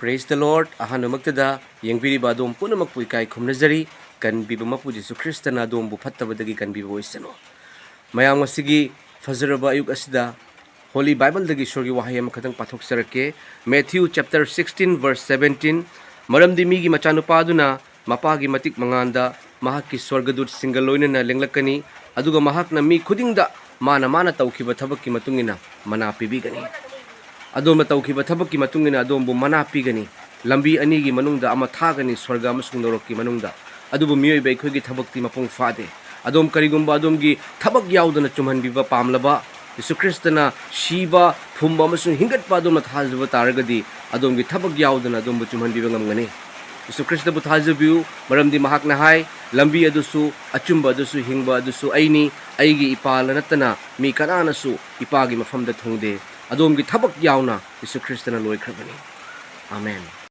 Praise the Lord. Ahanumagtada yengbiriba adom punamakpu ikai khumnajari kanbiba mapu Jesu Kristana adom bu fattabadagi kanbiba oisano. Mayam ngasigi fazaraba ayuk asida Holy Bible dagi shorgi wahai amakhatang pathokserake Matthew chapter 16 verse 17 maramdi migi machanupa aduna mapagi matik manganda mahakki swargadut singal loinana lenglakani aduga mahakna mi khudingda mana tawkhiba thabakki matungina mana pibigani. Adom tawkhiba thabakki matungina adom bu mana pigani lambi anigi manungda ama thagani swarga amasung norokki manungda adubu miyoiba aikhoigi thabakti mapung fade adom karigumba adomgi thabak yaudana chumhanbiba pamlaba Yesu Kristana shiba phumba amasung hingatpa adom thajaba taragadi adomgi thabak yaudana adom chumhanbiba ngamgani Yesu Krista bu thajabiu maramdi mahakna hai lambi adusu achumba adusu hingba adusu aigi ipala natana mi kananasu ipagi mafamda thongde adom ki thabak yauna Yesu Kristana loi khrabani. Amen.